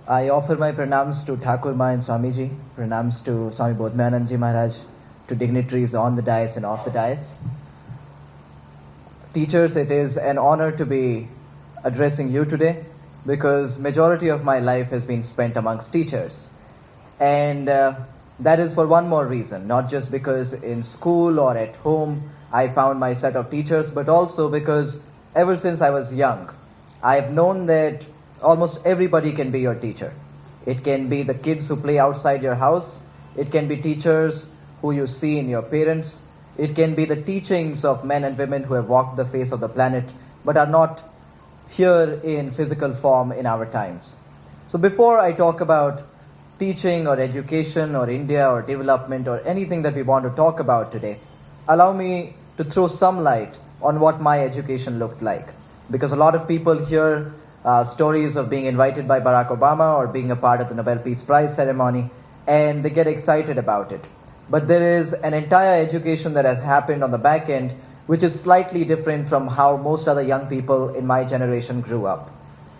I offer my pranams to Thakur Ma and Swamiji, pranams to Swami Bodhmayanand Ji Maharaj, to dignitaries on the dais and off the dais. Teachers, it is an honor to be addressing you today because majority of my life has been spent amongst teachers. And that is for one more reason, not just because in school or at home I found my set of teachers, but also because ever since I was young, I have known that almost everybody can be your teacher. It can be the kids who play outside your house. It can be teachers who you see in your parents. It can be the teachings of men and women who have walked the face of the planet but are not here in physical form in our times. So before I talk about teaching or education or India or development or anything that we want to talk about today, allow me to throw some light on what my education looked like. Because a lot of people hear stories of being invited by Barack Obama or being a part of the Nobel Peace Prize ceremony, and they get excited about it. But there is an entire education that has happened on the back end, which is slightly different from how most other young people in my generation grew up.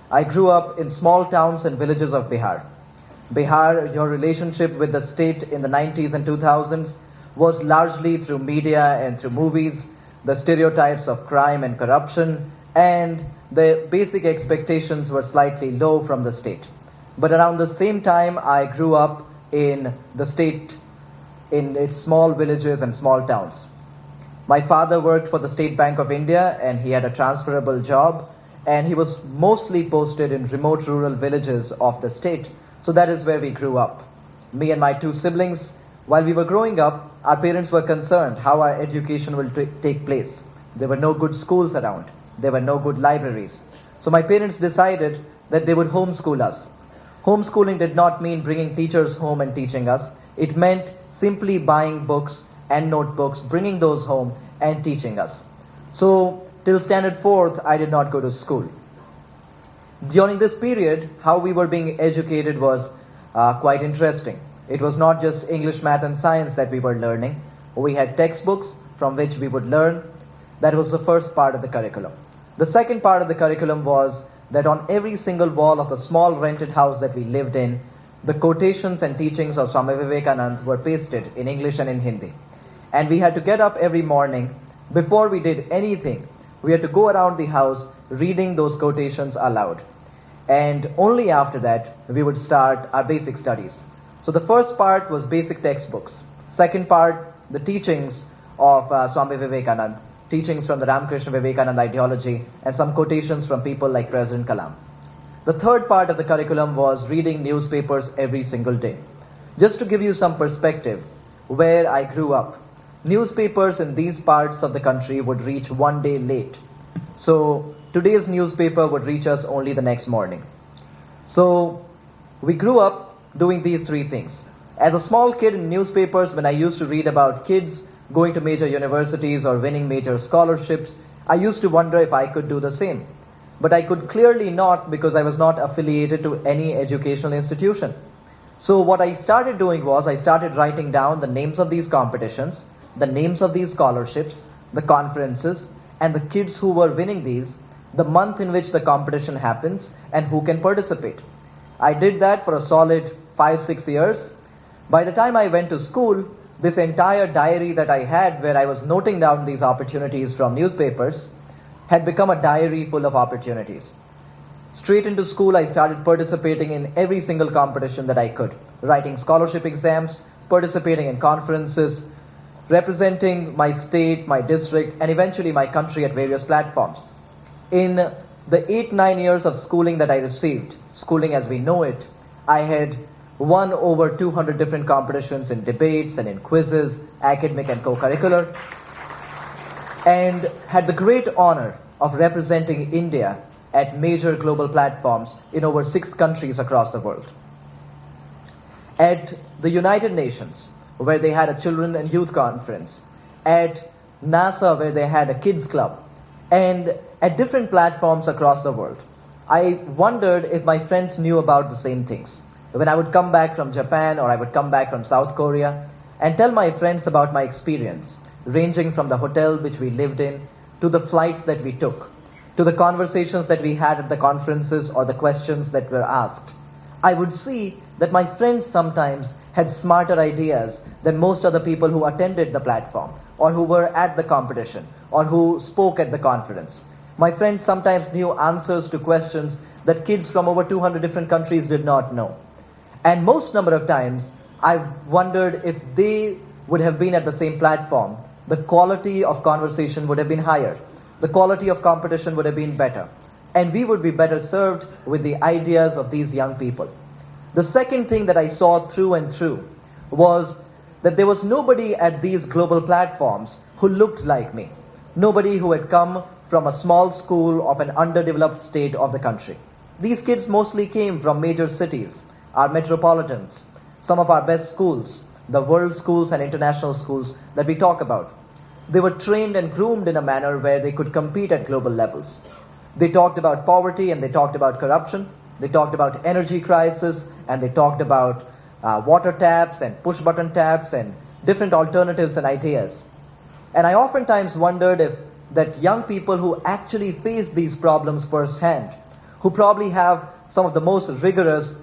I grew up in small towns and villages of Bihar. Bihar, your relationship with the state in the 90s and 2000s was largely through media and through movies, the stereotypes of crime and corruption, and the basic expectations were slightly low from the state. But around the same time, I grew up in the state, in its small villages and small towns. My father worked for the State Bank of India, and he had a transferable job, and he was mostly posted in remote rural villages of the state. So that is where we grew up. Me and my two siblings, while we were growing up, our parents were concerned how our education will take place. There were no good schools around. There were no good libraries. So my parents decided that they would homeschool us. Homeschooling did not mean bringing teachers home and teaching us. It meant simply buying books and notebooks, bringing those home and teaching us. So till standard 4th, I did not go to school. During this period, how we were being educated was quite interesting. It was not just English, math and science that we were learning. We had textbooks from which we would learn. That was the first part of the curriculum. The second part of the curriculum was that on every single wall of the small rented house that we lived in, the quotations and teachings of Swami Vivekananda were pasted in English and in Hindi. And we had to get up every morning. Before we did anything, we had to go around the house reading those quotations aloud. And only after that, we would start our basic studies. So the first part was basic textbooks. Second part, the teachings of Swami Vivekananda, teachings from the Ramakrishna Vivekananda ideology, and some quotations from people like President Kalam. The third part of the curriculum was reading newspapers every single day. Just to give you some perspective, where I grew up, newspapers in these parts of the country would reach one day late. So today's newspaper would reach us only the next morning. So we grew up doing these three things. As a small kid in newspapers, when I used to read about kids going to major universities or winning major scholarships, I used to wonder if I could do the same. But I could clearly not, because I was not affiliated to any educational institution. So what I started doing was I started writing down the names of these competitions, the names of these scholarships, the conferences, and the kids who were winning these, the month in which the competition happens, and who can participate. I did that for a solid 5-6 years. By the time I went to school, this entire diary that I had, where I was noting down these opportunities from newspapers, had become a diary full of opportunities. Straight into school, I started participating in every single competition that I could, writing scholarship exams, participating in conferences, representing my state, my district, and eventually my country at various platforms. In the 8-9 years of schooling that I received, schooling as we know it, I had won over 200 different competitions in debates and in quizzes, academic and co-curricular, and had the great honor of representing India at major global platforms in over 6 countries across the world. At the United Nations, where they had a children and youth conference, at NASA, where they had a kids club, and at different platforms across the world, I wondered if my friends knew about the same things. When I would come back from Japan or I would come back from South Korea and tell my friends about my experience, ranging from the hotel which we lived in, to the flights that we took, to the conversations that we had at the conferences or the questions that were asked, I would see that my friends sometimes had smarter ideas than most other people who attended the platform, or who were at the competition, or who spoke at the conference. My friends sometimes knew answers to questions that kids from over 200 different countries did not know. And most number of times, I've wondered if they would have been at the same platform, the quality of conversation would have been higher. The quality of competition would have been better. And we would be better served with the ideas of these young people. The second thing that I saw through and through was that there was nobody at these global platforms who looked like me. Nobody who had come from a small school of an underdeveloped state of the country. These kids mostly came from major cities, our metropolitans, some of our best schools, the world schools and international schools that we talk about. They were trained and groomed in a manner where they could compete at global levels. They talked about poverty and they talked about corruption. They talked about energy crisis and they talked about water taps and push button taps and different alternatives and ideas. And I oftentimes wondered if that young people who actually face these problems firsthand, who probably have some of the most rigorous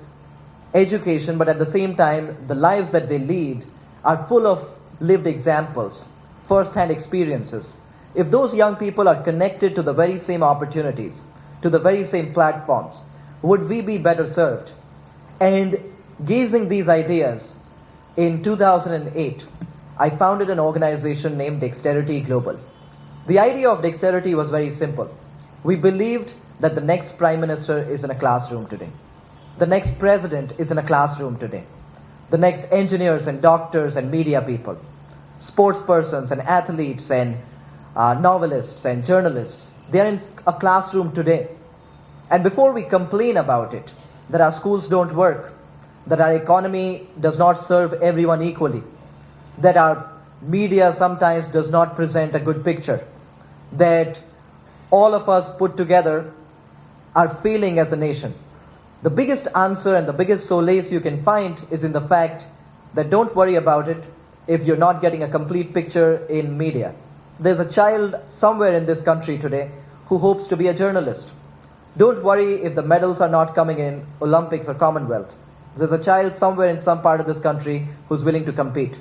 education, but at the same time, the lives that they lead are full of lived examples, first-hand experiences. If those young people are connected to the very same opportunities, to the very same platforms, would we be better served? And gazing these ideas, in 2008, I founded an organization named Dexterity Global. The idea of Dexterity was very simple. We believed that the next Prime Minister is in a classroom today. The next President is in a classroom today. The next engineers and doctors and media people, sports persons and athletes and novelists and journalists, they are in a classroom today. And before we complain about it, that our schools don't work, that our economy does not serve everyone equally, that our media sometimes does not present a good picture, that all of us put together are failing as a nation, the biggest answer and the biggest solace you can find is in the fact that don't worry about it if you're not getting a complete picture in media. There's a child somewhere in this country today who hopes to be a journalist. Don't worry if the medals are not coming in Olympics or Commonwealth. There's a child somewhere in some part of this country who's willing to compete.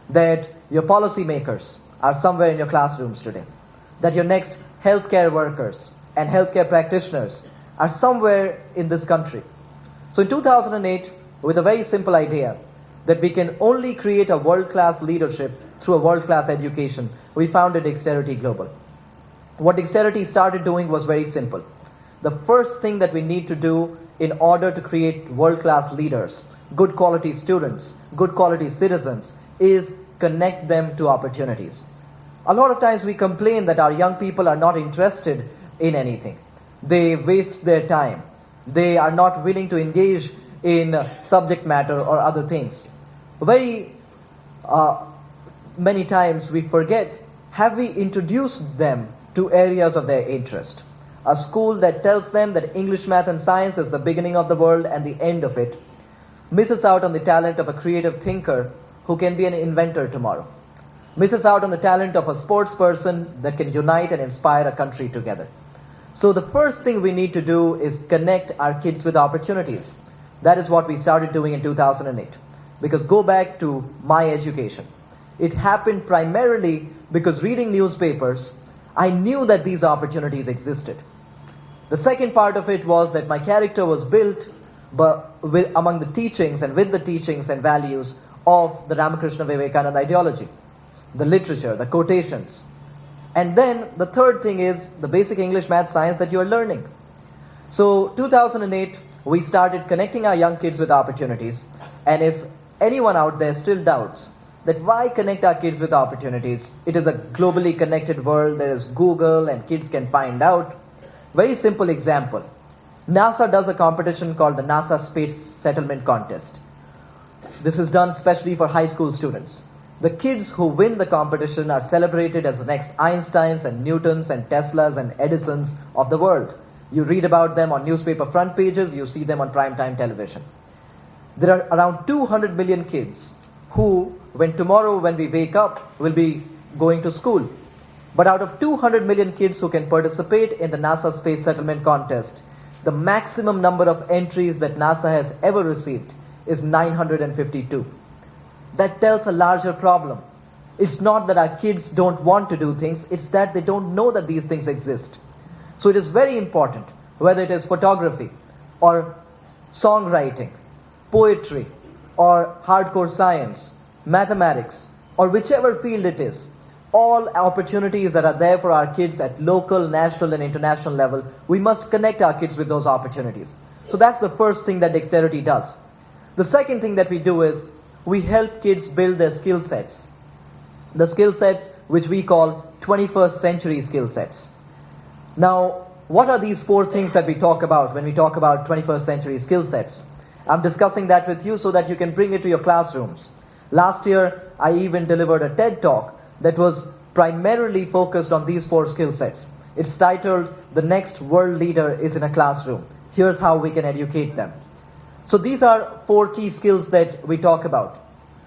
That your policymakers are somewhere in your classrooms today. That your next healthcare workers and healthcare practitioners are somewhere in this country. So in 2008, with a very simple idea that we can only create a world-class leadership through a world-class education, we founded Dexterity Global. What Dexterity started doing was very simple. The first thing that we need to do in order to create world-class leaders, good quality students, good quality citizens, is connect them to opportunities. A lot of times we complain that our young people are not interested in anything. They waste their time. They are not willing to engage in subject matter or other things. Very many times we forget, have we introduced them to areas of their interest? A school that tells them that English, math and science is the beginning of the world and the end of it misses out on the talent of a creative thinker who can be an inventor tomorrow. Misses out on the talent of a sports person that can unite and inspire a country together. So the first thing we need to do is connect our kids with opportunities. That is what we started doing in 2008. Because go back to my education. It happened primarily because reading newspapers, I knew that these opportunities existed. The second part of it was that my character was built among the teachings and with the teachings and values of the Ramakrishna Vivekananda ideology, the literature, the quotations. And then the third thing is the basic English, math, science that you are learning. So 2008, we started connecting our young kids with opportunities. And if anyone out there still doubts that why connect our kids with opportunities, it is a globally connected world, there is Google and kids can find out. Very simple example. NASA does a competition called the NASA Space Settlement Contest. This is done especially for high school students. The kids who win the competition are celebrated as the next Einsteins and Newtons and Teslas and Edisons of the world. You read about them on newspaper front pages, you see them on primetime television. There are around 200 million kids who, tomorrow when we wake up, will be going to school. But out of 200 million kids who can participate in the NASA Space Settlement Contest, the maximum number of entries that NASA has ever received is 952. That tells a larger problem. It's not that our kids don't want to do things, it's that they don't know that these things exist. So it is very important, whether it is photography or songwriting, poetry or hardcore science, mathematics, or whichever field it is, all opportunities that are there for our kids at local, national, and international level, we must connect our kids with those opportunities. So that's the first thing that Dexterity does. The second thing that we do is we help kids build their skill sets. The skill sets which we call 21st century skill sets. Now, what are these four things that we talk about when we talk about 21st century skill sets? I'm discussing that with you so that you can bring it to your classrooms. Last year, I even delivered a TED Talk that was primarily focused on these four skill sets. It's titled, "The Next World Leader is in a Classroom. Here's how we can educate them." So these are four key skills that we talk about.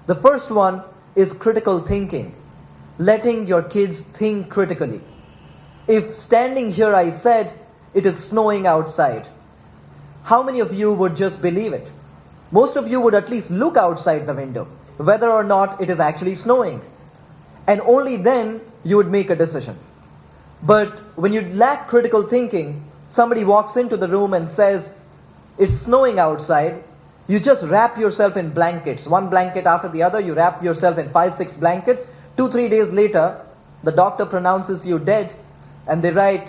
The first one is critical thinking, letting your kids think critically. If standing here I said, it is snowing outside, how many of you would just believe it? Most of you would at least look outside the window, whether or not it is actually snowing. And only then you would make a decision. But when you lack critical thinking, somebody walks into the room and says, it's snowing outside, you just wrap yourself in blankets. One blanket after the other, you wrap yourself in 5-6 blankets. 2-3 days later, the doctor pronounces you dead, and they write,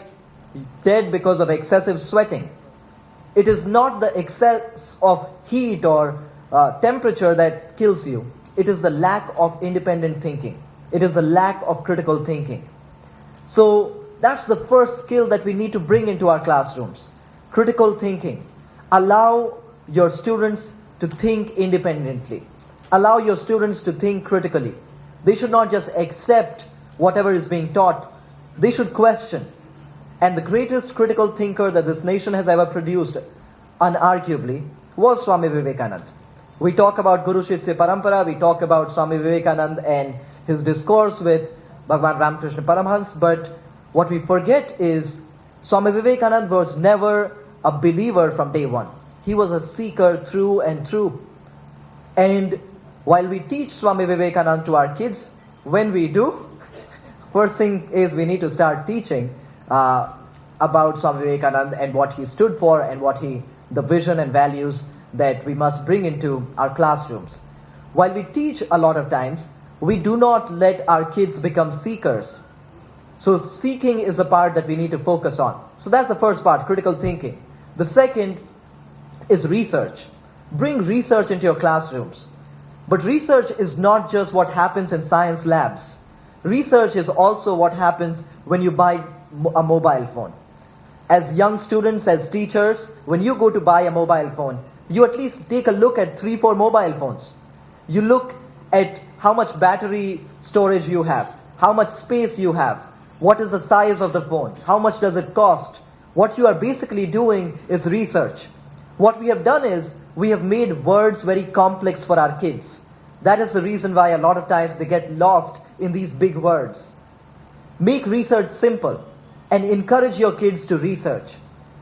dead because of excessive sweating. It is not the excess of heat or temperature that kills you. It is the lack of independent thinking. It is the lack of critical thinking. So that's the first skill that we need to bring into our classrooms. Critical thinking. Allow your students to think independently. Allow your students to think critically. They should not just accept whatever is being taught. They should question. And the greatest critical thinker that this nation has ever produced, unarguably, was Swami Vivekananda. We talk about Guru Shishya Parampara, we talk about Swami Vivekananda and his discourse with Bhagavan Ramakrishna Paramhans, but what we forget is Swami Vivekananda was never a believer from day one. He was a seeker through and through. And while we teach Swami Vivekananda to our kids, when we do, first thing is we need to start teaching about Swami Vivekananda and what he stood for and the vision and values that we must bring into our classrooms. While we teach a lot of times, we do not let our kids become seekers. So seeking is a part that we need to focus on. So that's the first part, critical thinking. The second is research. Bring research into your classrooms. But research is not just what happens in science labs. Research is also what happens when you buy a mobile phone. As young students, as teachers, when you go to buy a mobile phone, you at least take a look at 3-4 mobile phones. You look at how much battery storage you have, how much space you have, what is the size of the phone, how much does it cost. What you are basically doing is research. What we have done is, we have made words very complex for our kids. That is the reason why a lot of times they get lost in these big words. Make research simple and encourage your kids to research.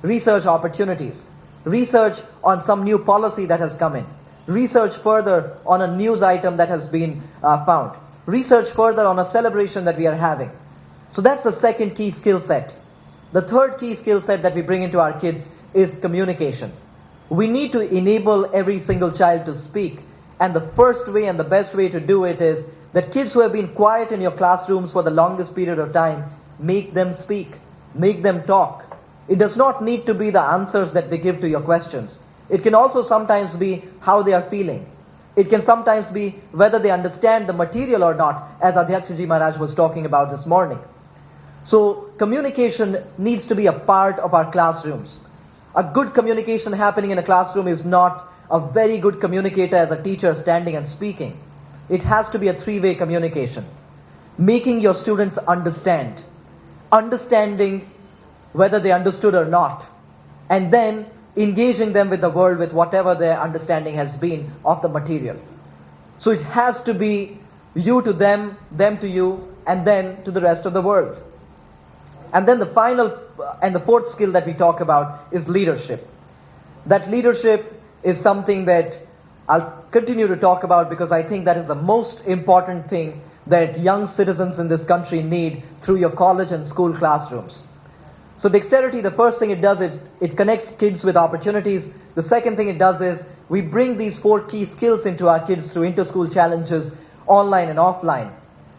Research opportunities. Research on some new policy that has come in. Research further on a news item that has been found. Research further on a celebration that we are having. So that's the second key skill set. The third key skill set that we bring into our kids is communication. We need to enable every single child to speak. And the first way and the best way to do it is that kids who have been quiet in your classrooms for the longest period of time, make them speak. Make them talk. It does not need to be the answers that they give to your questions. It can also sometimes be how they are feeling. It can sometimes be whether they understand the material or not, as Adhyaksha Maharaj was talking about this morning. So communication needs to be a part of our classrooms. A good communication happening in a classroom is not a very good communicator as a teacher standing and speaking. It has to be a 3-way communication. Making your students understand. Understanding whether they understood or not. And then engaging them with the world with whatever their understanding has been of the material. So it has to be you to them to you, and then to the rest of the world. And then the final and the fourth skill that we talk about is leadership. That leadership is something that I'll continue to talk about because I think that is the most important thing that young citizens in this country need through your college and school classrooms. So Dexterity, the first thing it does, it connects kids with opportunities. The second thing it does is we bring these 4 key skills into our kids through inter-school challenges, online and offline.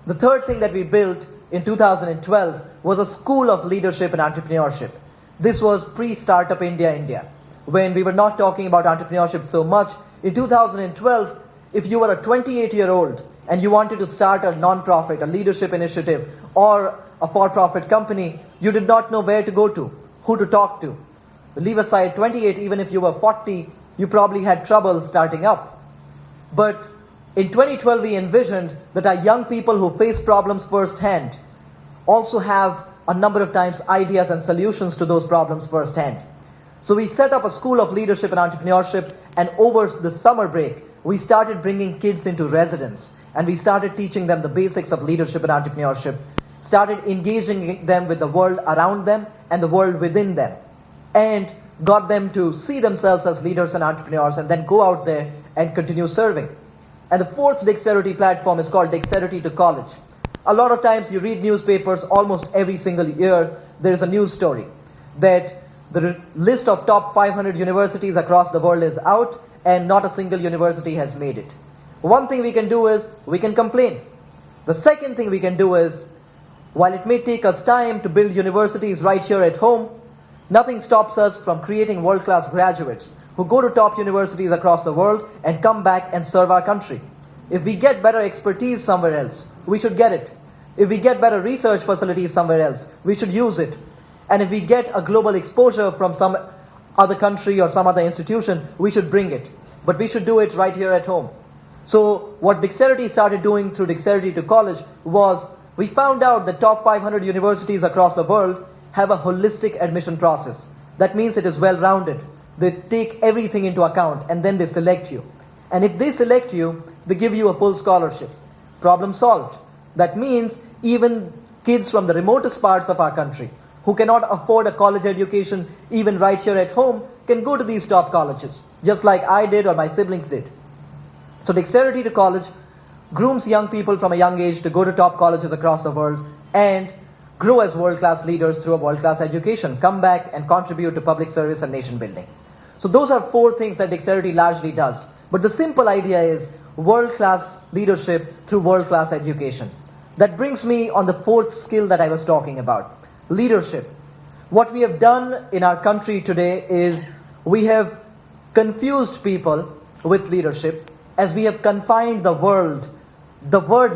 The third thing that we built in 2012 was a school of leadership and entrepreneurship. This was pre-Startup India, when we were not talking about entrepreneurship so much. In 2012, if you were a 28-year-old and you wanted to start a non-profit, a leadership initiative, or a for-profit company, you did not know where to go to, who to talk to. Leave aside 28, even if you were 40, you probably had trouble starting up. But in 2012, we envisioned that our young people who face problems firsthand also have a number of times ideas and solutions to those problems firsthand. So we set up a school of leadership and entrepreneurship, and over the summer break, we started bringing kids into residence, and we started teaching them the basics of leadership and entrepreneurship, started engaging them with the world around them and the world within them, and got them to see themselves as leaders and entrepreneurs and then go out there and continue serving. And the fourth Dexterity platform is called Dexterity to College. A lot of times you read newspapers, almost every single year there is a news story that the list of top 500 universities across the world is out and not a single university has made it. One thing we can do is we can complain. The second thing we can do is, while it may take us time to build universities right here at home, nothing stops us from creating world-class graduates who go to top universities across the world and come back and serve our country. If we get better expertise somewhere else, we should get it. If we get better research facilities somewhere else, we should use it. And if we get a global exposure from some other country or some other institution, we should bring it. But we should do it right here at home. So what Dexterity started doing through Dexterity to College was we found out the top 500 universities across the world have a holistic admission process. That means it is well-rounded. They take everything into account and then they select you. And if they select you, they give you a full scholarship. Problem solved. That means even kids from the remotest parts of our country who cannot afford a college education even right here at home can go to these top colleges, just like I did or my siblings did. So Dexterity to College grooms young people from a young age to go to top colleges across the world and grow as world-class leaders through a world-class education, come back and contribute to public service and nation building. So those are 4 things that Dexterity largely does. But the simple idea is world-class leadership through world-class education. That brings me on the 4th skill that I was talking about, leadership. What we have done in our country today is we have confused people with leadership as we have confined the word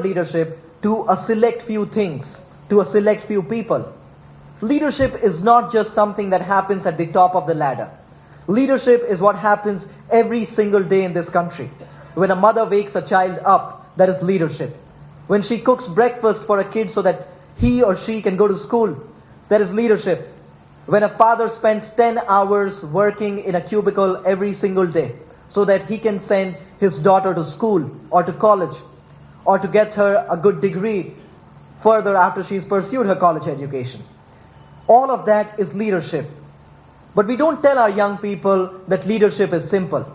leadership to a select few things, to a select few people. Leadership is not just something that happens at the top of the ladder. Leadership is what happens every single day in this country. When a mother wakes a child up, that is leadership. When she cooks breakfast for a kid so that he or she can go to school, that is leadership. When a father spends 10 hours working in a cubicle every single day so that he can send his daughter to school or to college or to get her a good degree further after she's pursued her college education. All of that is leadership. But we don't tell our young people that leadership is simple,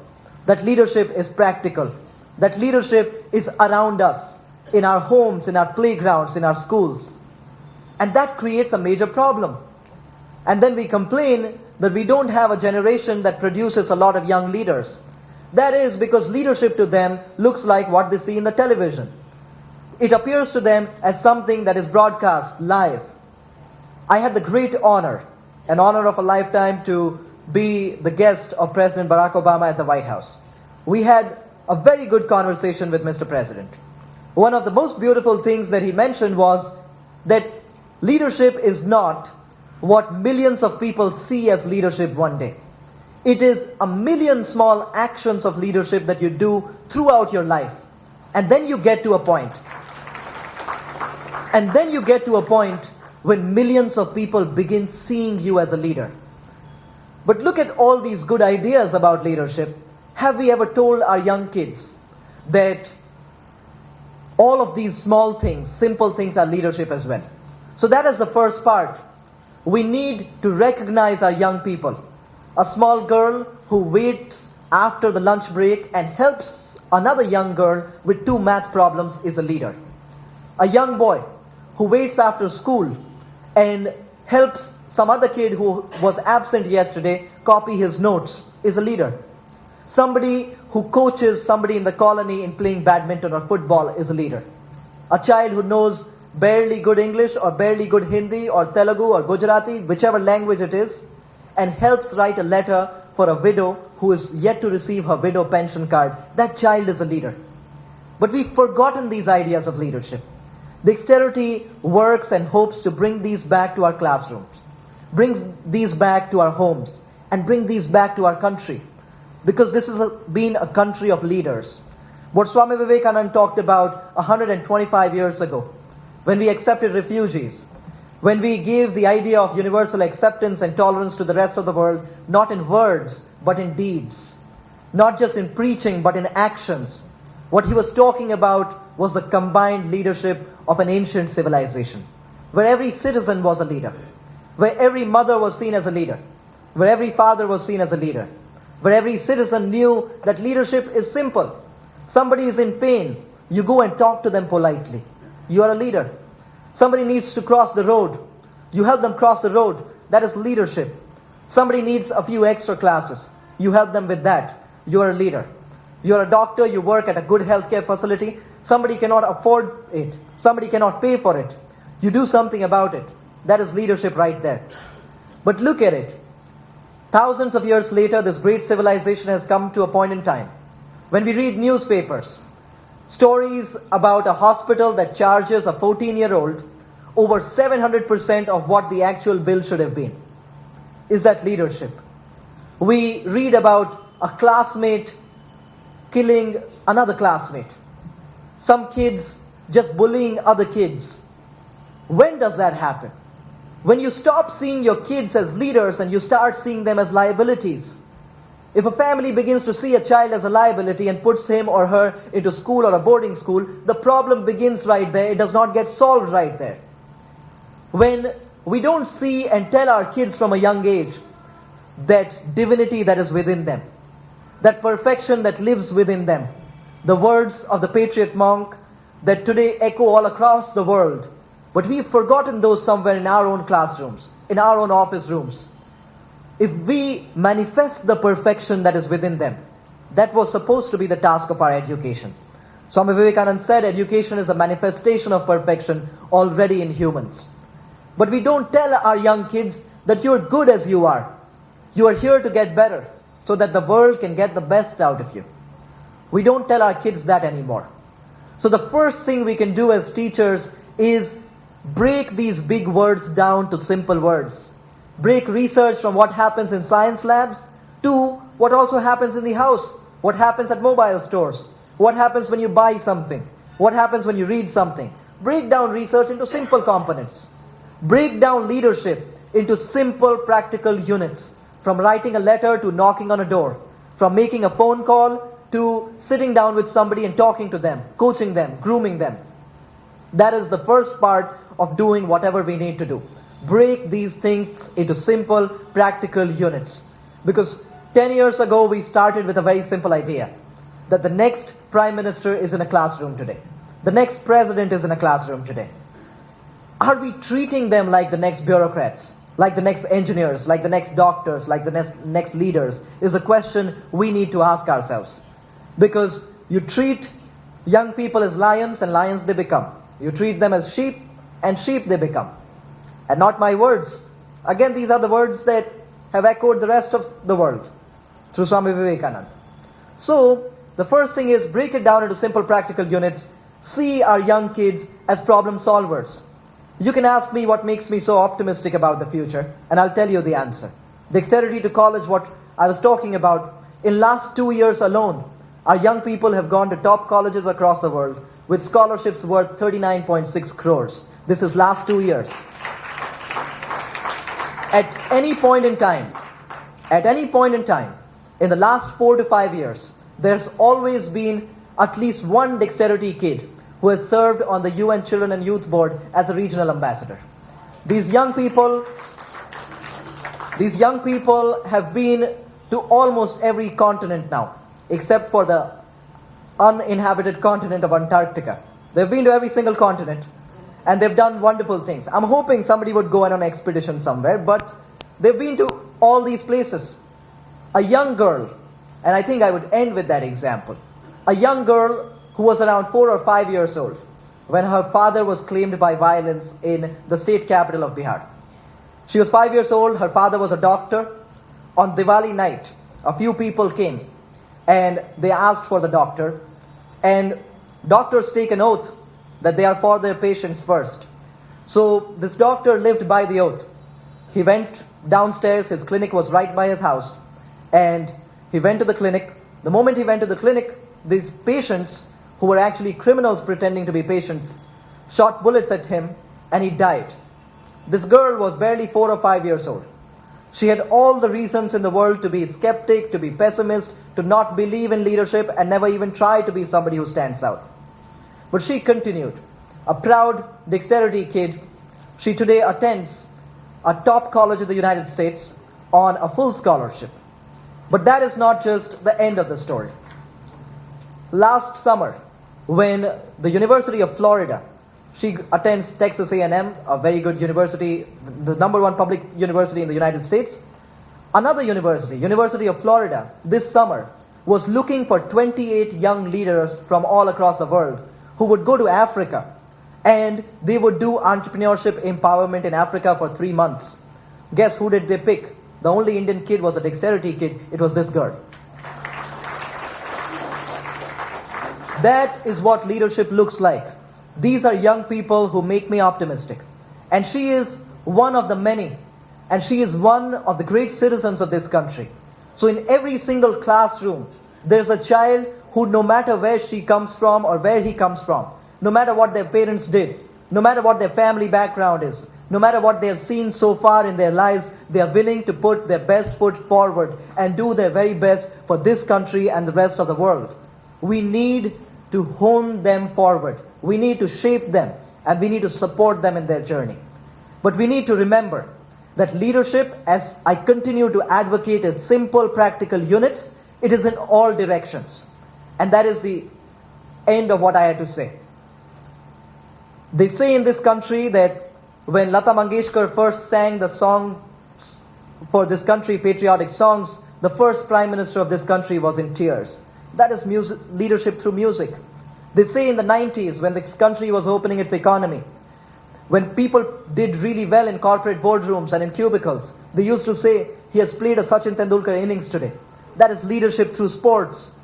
that leadership is practical, that leadership is around us, in our homes, in our playgrounds, in our schools. And that creates a major problem. And then we complain that we don't have a generation that produces a lot of young leaders. That is because leadership to them looks like what they see in the television. It appears to them as something that is broadcast live. I had the great honor, an honor of a lifetime, to be the guest of President Barack Obama at the White House. We had a very good conversation with Mr. President. One of the most beautiful things that he mentioned was that leadership is not what millions of people see as leadership one day. It is a million small actions of leadership that you do throughout your life. And then you get to a point. And then you get to a point when millions of people begin seeing you as a leader. But look at all these good ideas about leadership. Have we ever told our young kids that all of these small things, simple things, are leadership as well? So that is the first part. we need to recognize our young people. A small girl who waits after the lunch break and helps another young girl with 2 math problems is a leader. A young boy who waits after school and helps some other kid who was absent yesterday copy his notes is a leader. Somebody who coaches somebody in the colony in playing badminton or football is a leader. A child who knows barely good English or barely good Hindi or Telugu or Gujarati, whichever language it is, and helps write a letter for a widow who is yet to receive her widow pension card, that child is a leader. But we've forgotten these ideas of leadership. Dexterity works and hopes to bring these back to our classrooms, brings these back to our homes, and bring these back to our country. Because this has been a country of leaders. What Swami Vivekananda talked about 125 years ago, when we accepted refugees, when we gave the idea of universal acceptance and tolerance to the rest of the world, not in words, but in deeds. Not just in preaching, but in actions. What he was talking about was the combined leadership of an ancient civilization, where every citizen was a leader, where every mother was seen as a leader, where every father was seen as a leader, where every citizen knew that leadership is simple. Somebody is in pain, you go and talk to them politely. You are a leader. Somebody needs to cross the road, you help them cross the road. That is leadership. Somebody needs a few extra classes, you help them with that. You are a leader. You are a doctor, you work at a good healthcare facility. Somebody cannot afford it. Somebody cannot pay for it. You do something about it. That is leadership right there. But look at it. Thousands of years later, this great civilization has come to a point in time when we read newspapers, stories about a hospital that charges a 14-year-old over 700% of what the actual bill should have been. Is that leadership? We read about a classmate killing another classmate. Some kids just bullying other kids. When does that happen? When you stop seeing your kids as leaders and you start seeing them as liabilities. If a family begins to see a child as a liability and puts him or her into school or a boarding school, the problem begins right there. It does not get solved right there. When we don't see and tell our kids from a young age that divinity that is within them, that perfection that lives within them, the words of the patriot monk that today echo all across the world, but we've forgotten those somewhere in our own classrooms, in our own office rooms. If we manifest the perfection that is within them, that was supposed to be the task of our education. Swami Vivekananda said education is a manifestation of perfection already in humans. But we don't tell our young kids that you're good as you are. You are here to get better so that the world can get the best out of you. We don't tell our kids that anymore. So the first thing we can do as teachers is break these big words down to simple words. Break research from what happens in science labs to what also happens in the house. What happens at mobile stores. What happens when you buy something. What happens when you read something. Break down research into simple components. Break down leadership into simple practical units. From writing a letter to knocking on a door. From making a phone call to sitting down with somebody and talking to them, coaching them, grooming them. That is the first part of doing whatever we need to do. Break these things into simple, practical units. Because 10 years ago we started with a very simple idea. That the next Prime Minister is in a classroom today. The next President is in a classroom today. Are we treating them like the next bureaucrats? Like the next engineers? Like the next doctors? Like the next leaders? Is a question we need to ask ourselves. Because you treat young people as lions and lions they become. You treat them as sheep and sheep they become. And not my words. Again, these are the words that have echoed the rest of the world through Swami Vivekananda. So, the first thing is break it down into simple practical units. See our young kids as problem solvers. You can ask me what makes me so optimistic about the future, and I'll tell you the answer. Dexterity to college, what I was talking about. In last 2 years alone, our young people have gone to top colleges across the world with scholarships worth 39.6 crores. This is last 2 years. At any point in time, in the last 4 to 5 years, there's always been at least one dexterity kid who has served on the UN Children and Youth Board as a regional ambassador. These young people These young people have been to almost every continent now, except for the uninhabited continent of Antarctica. They've been to every single continent, and they've done wonderful things. I'm hoping somebody would go on an expedition somewhere, but they've been to all these places. A young girl, and I think I would end with that example, a young girl who was around 4 or 5 years old when her father was claimed by violence in the state capital of Bihar. She was 5 years old, her father was a doctor. On Diwali night, a few people came and they asked for the doctor, and doctors take an oath that they are for their patients first. So this doctor lived by the oath. He went downstairs, his clinic was right by his house, and he went to the clinic. The moment he went to the clinic, these patients, who were actually criminals pretending to be patients, shot bullets at him and he died. This girl was barely 4 or 5 years old. She had all the reasons in the world to be skeptic, to be pessimist, to not believe in leadership, and never even try to be somebody who stands out. But she continued. A proud dexterity kid, she today attends a top college in the United States on a full scholarship. But that is not just the end of the story. Last summer, when the University of Florida, she attends Texas A&M, a very good university, the #1 public university in the United States. Another university, University of Florida, this summer was looking for 28 young leaders from all across the world who would go to Africa and they would do entrepreneurship empowerment in Africa for 3 months. Guess who did they pick? The only Indian kid was a dexterity kid. It was this girl. That is what leadership looks like. These are young people who make me optimistic. And she is one of the many. And she is one of the great citizens of this country. So in every single classroom, there's a child who, no matter where she comes from or where he comes from, no matter what their parents did, no matter what their family background is, no matter what they have seen so far in their lives, they are willing to put their best foot forward and do their very best for this country and the rest of the world. We need to hone them forward. We need to shape them, and we need to support them in their journey. But we need to remember that leadership, as I continue to advocate, is simple, practical units. It is in all directions. And that is the end of what I had to say. They say in this country that when Lata Mangeshkar first sang the song for this country, patriotic songs, the first Prime Minister of this country was in tears. That is music, leadership through music. They say in the 90s, when this country was opening its economy, when people did really well in corporate boardrooms and in cubicles, they used to say, he has played a Sachin Tendulkar innings today. That is leadership through sports.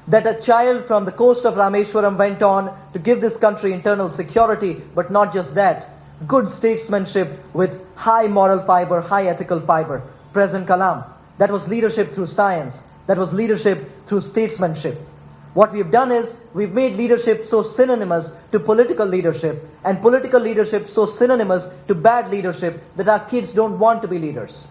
That a child from the coast of Rameshwaram went on to give this country internal security, but not just that. Good statesmanship with high moral fiber, high ethical fiber. President Kalam. That was leadership through science. That was leadership through statesmanship. What we've done is, we've made leadership so synonymous to political leadership, and political leadership so synonymous to bad leadership, that our kids don't want to be leaders.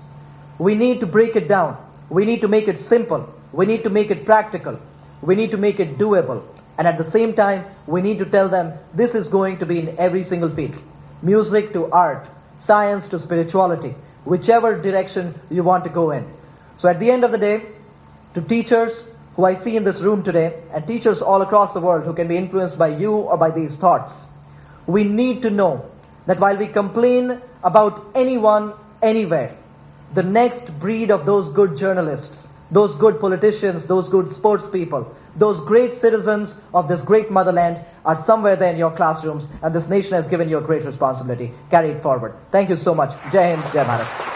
We need to break it down. We need to make it simple. We need to make it practical. We need to make it doable. And at the same time, we need to tell them this is going to be in every single field. Music to art, science to spirituality, whichever direction you want to go in. So at the end of the day, to teachers who I see in this room today, and teachers all across the world who can be influenced by you or by these thoughts, we need to know that while we complain about anyone, anywhere, the next breed of those good journalists, those good politicians, those good sports people, those great citizens of this great motherland are somewhere there in your classrooms, and this nation has given you a great responsibility. Carry it forward. Thank you so much. Jai Hind, Jai Bharat.